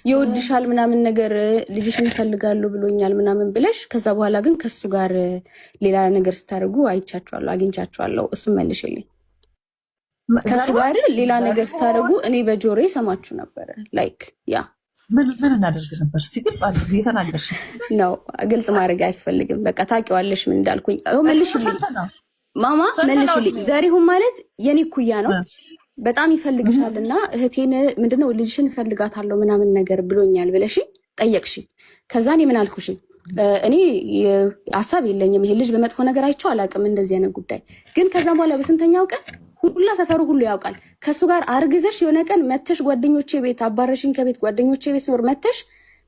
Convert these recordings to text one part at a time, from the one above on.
ይወድሻል ምናምን ነገር ልጅሽን ይፈልጋሉ ብሎኛል ምናምን ብለሽ ከዛ በኋላ ግን ከሱ ጋር ሌላ ነገር ስታደርጉ አይቻቸዋለሁ፣ አግኝቻቸዋለሁ። እሱም መልሽልኝ። ከሱ ጋር ሌላ ነገር ስታደርጉ እኔ በጆሮዬ ሰማችሁ ነበረ። ላይክ ያ ምን እናደርግ ነበር? ግልጽ አድርግ እየተናገርሽ ነው። ግልጽ ማድረግ አያስፈልግም። በቃ ታውቂዋለሽ ምን እንዳልኩኝ። መልሽልኝ ማማ መልሽልኝ። ዘሪሁን ማለት የኔ ኩያ ነው። በጣም ይፈልግሻልና እህቴን ምንድነው ልጅሽን ፈልጋታለሁ ምናምን ነገር ብሎኛል ብለሽ ጠየቅሽኝ። ከዛ እኔ ምን አልኩሽ? እኔ ሀሳብ የለኝም ይሄ ልጅ በመጥፎ ነገር አይቼው አላውቅም እንደዚህ አይነት ጉዳይ። ግን ከዛ በኋላ በስንተኛው ቀን ሁላ ሰፈሩ ሁሉ ያውቃል ከሱ ጋር አርግዘሽ የሆነ ቀን መተሽ ጓደኞቼ ቤት አባረሽኝ ከቤት ጓደኞቼ ቤት ኖር መተሽ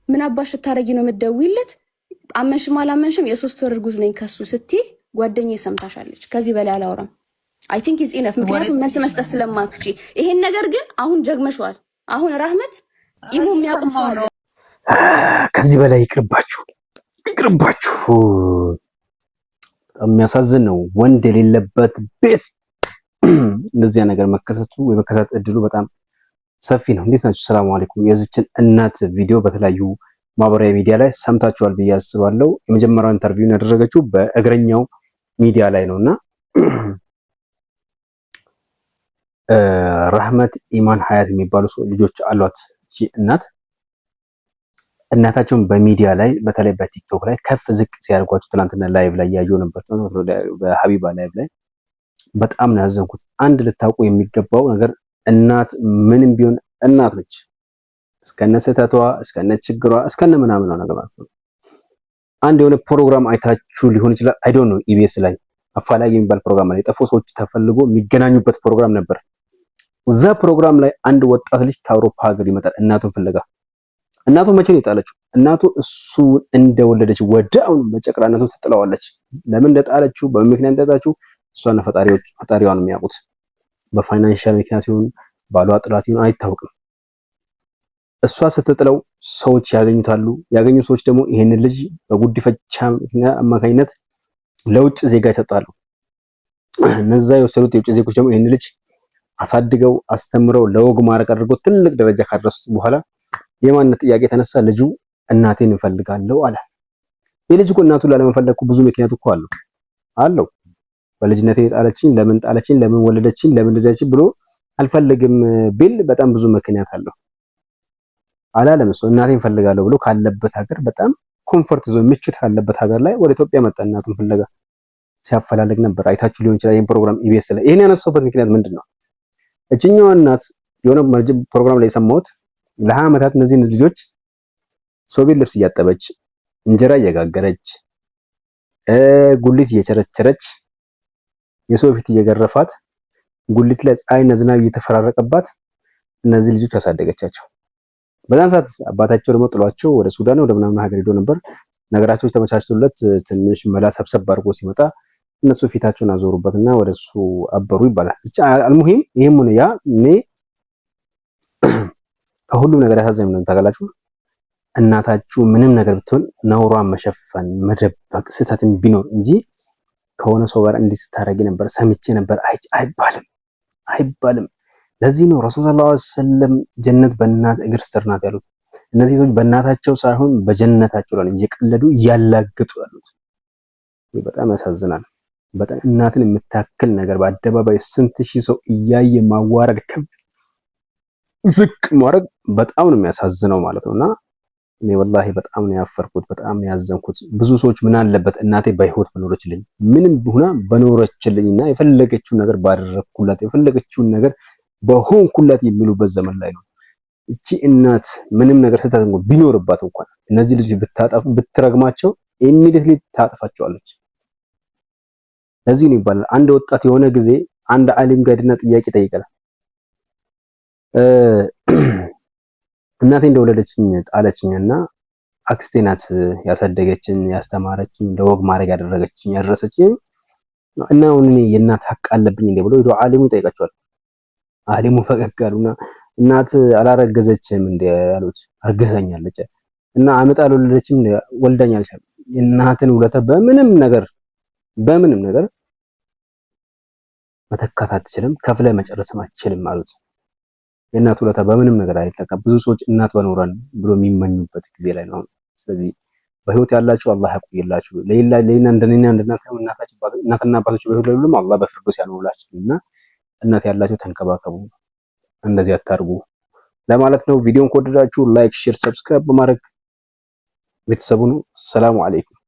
ምን አባሽ ታረጊ ነው የምትደውይለት? አመንሽም አላመንሽም የ3 ወር እርጉዝ ነኝ ከሱ ስትይ ጓደኛዬ ሰምታሻለች። ከዚህ በላይ አላወራም። አይ ቲንክ ኢዝ ኢነፍ። ምክንያቱም መልስ መስጠት ስለማትቺ ይሄን ነገር ግን አሁን ጀግመሽዋል። አሁን ራህመት ኢሙ የሚያውቁት ሰው ነው። ከዚህ በላይ ይቅርባችሁ፣ ይቅርባችሁ። የሚያሳዝን ነው። ወንድ የሌለበት ቤት እንደዚህ ነገር መከሰቱ ወይ መከሰት እድሉ በጣም ሰፊ ነው። እንዴት ናችሁ? ሰላም አለይኩም። የዚችን እናት ቪዲዮ በተለያዩ ማህበራዊ ሚዲያ ላይ ሰምታችኋል ብዬ አስባለሁ። የመጀመሪያው ኢንተርቪውን ያደረገችው በእግረኛው ሚዲያ ላይ ነውና ራህመት ኢማን ሀያት የሚባሉ ልጆች አሏት። እናታቸውን በሚዲያ ላይ በተለይ በቲክቶክ ላይ ከፍ ዝቅ ሲያደርጓቸው ትናንትና ላይቭ ላይ ያየው ነበር። በሀቢባ ላይቭ ላይ በጣም ነው ያዘንኩት። አንድ ልታውቁ የሚገባው ነገር እናት ምንም ቢሆን እናት ነች። እስከነ ስህተቷ፣ እስከነ ችግሯ፣ እስከነ ምናምን ነገር ማለት ነው። አንድ የሆነ ፕሮግራም አይታችሁ ሊሆን ይችላል። አይ ዶንት ኖ ኢቢኤስ ላይ አፋላጊ የሚባል ፕሮግራም ላይ የጠፉ ሰዎች ተፈልጎ የሚገናኙበት ፕሮግራም ነበር። እዛ ፕሮግራም ላይ አንድ ወጣት ልጅ ከአውሮፓ ሀገር ይመጣል እናቱን ፍለጋ። እናቱ መቼ ነው የጣለችው? እናቱ እሱ እንደወለደች ወዲያውኑ በጨቅላነቱ ትጥለዋለች። ለምን እንደጣለችው በምን ምክንያት እንደጣለችው እሷና ፈጣሪዋን የሚያውቁት። በፋይናንሻል ምክንያት ይሁን ባሏ ጥላት ይሁን አይታወቅም። እሷ ስትጥለው ሰዎች ያገኙታሉ። ያገኙ ሰዎች ደግሞ ይሄንን ልጅ በጉዲፈቻ አማካኝነት ለውጭ ዜጋ ይሰጣሉ። እነዛ የወሰዱት የውጭ ዜጎች ደግሞ ይሄንን ልጅ አሳድገው አስተምረው ለወግ ማዕረግ አድርገው ትልቅ ደረጃ ካደረሱት በኋላ የማንነት ጥያቄ የተነሳ ልጁ እናቴን እንፈልጋለሁ አለ። የልጅ እኮ እናቱን ላለመፈለግ ብዙ ምክንያት እኮ አለው። በልጅነቴ ጣለችኝ፣ ለምን ጣለችኝ፣ ለምን ወለደችኝ፣ ለምን እንደዚያች ብሎ አልፈልግም ቢል በጣም ብዙ ምክንያት አለው። አላለም እሱ እናቴን እንፈልጋለሁ ብሎ ካለበት ሀገር በጣም ኮምፎርት ዞን ምቾት ካለበት ሀገር ላይ ወደ ኢትዮጵያ መጣ። እናቱን ፍለጋ ሲያፈላልግ ነበር። አይታችሁ ሊሆን ይችላል ይሄን ፕሮግራም ኢቢኤስ ላይ። ይሄን ያነሳውበት ምክንያት ምንድነው? እችኛዋ እናት የሆነ ፕሮግራም ላይ የሰማሁት ለ20 ዓመታት እነዚህን ልጆች ሰው ቤት ልብስ እያጠበች፣ እንጀራ እየጋገረች፣ ጉሊት እየቸረቸረች፣ የሰው ፊት እየገረፋት፣ ጉሊት ላይ ፀሐይና ዝናብ እየተፈራረቀባት እነዚህ ልጆች ያሳደገቻቸው። በዛን ሰዓት አባታቸው ደግሞ ጥሏቸው ወደ ሱዳን ወደ ምናምን ሀገር ሄዶ ነበር። ነገራቸው ተመቻችቶለት ትንሽ መላ ሰብሰብ አድርጎ ሲመጣ እነሱ ፊታቸውን አዞሩበትና ወደሱ አበሩ ይባላል። ብቻ አልሙሂም ይሄም ሆነ ያ እኔ ከሁሉም ነገር ያሳዘነኝ ነው ታውቃላችሁ። እናታችሁ ምንም ነገር ብትሆን ነውሯን መሸፈን መደበቅ ስህተትም ቢኖር እንጂ ከሆነ ሰው ጋር እንዲህ ስታረጊ ነበር ሰምቼ ነበር አይባልም። ለዚህ ነው ረሱል ሰለላሁ ዐለይሂ ወሰለም ጀነት በእናት እግር ስር ናት ያሉት። እነዚህ ሰዎች በእናታቸው ሳይሆን በጀነታቸው ላይ እየቀለዱ እያላገጡ ያሉት። በጣም ያሳዝናል። በጣም እናትን የምታክል ነገር በአደባባይ ስንት ሺህ ሰው እያየ ማዋረድ ከፍ ዝቅ ማድረግ በጣም ነው የሚያሳዝነው ማለት ነውና እኔ ወላሂ በጣም ነው ያፈርኩት፣ በጣም ነው ያዘንኩት። ብዙ ሰዎች ምን አለበት እናቴ በህይወት በኖረችልኝ፣ ምንም ሆና በኖረችልኝና የፈለገችውን ነገር ባደረኩላት፣ የፈለገችውን ነገር በሆንኩላት የሚሉበት ዘመን ላይ ነው። እቺ እናት ምንም ነገር ስህተት እንኳን ቢኖርባት እንኳን እነዚህ ልጅ ብትረግማቸው ኢሚዲየትሊ ታጥፋቸዋለች። ለዚህ ነው ይባላል አንድ ወጣት የሆነ ጊዜ አንድ ዓሊም ጋርና ጥያቄ ጠይቀለ። እናቴ እንደወለደችኝ ጣለችኝና አክስቴ ናት ያሳደገችኝ፣ ያስተማረችኝ፣ ለወግ ማድረግ ያደረገችኝ፣ ያደረሰችኝ እና አሁን እኔ የእናት ሐቅ አለብኝ እንደ ብሎ ሄዶ ዓሊሙ ይጠይቃቸዋል። ዓሊሙ ፈገግ አሉና እናት አላረገዘችም እንደ ያሉት አርግዛኛለች እና አመጣ አልወለደችም ወልዳኛለች። እናትን ውለታ በምንም ነገር መተካት አትችልም፣ ከፍለ መጨረስም አትችልም አሉት። የእናት ውለታ በምንም ነገር አይተካም። ብዙ ሰዎች እናት በኖረን ብሎ የሚመኙበት ጊዜ ላይ ነው። ስለዚህ በህይወት ያላችሁ አላህ ያቆይላችሁ። ለይና እንደኔና እናትና አባቶች በህይወት ላይ ሁሉም አላህ በፍርዶስ ያኖርላችሁና እናት ያላችሁ ተንከባከቡ፣ እንደዚህ አታርጉ ለማለት ነው። ቪዲዮን ከወደዳችሁ ላይክ፣ ሼር፣ ሰብስክራይብ በማድረግ ቤተሰቡ ነው። ሰላሙ አለይኩም።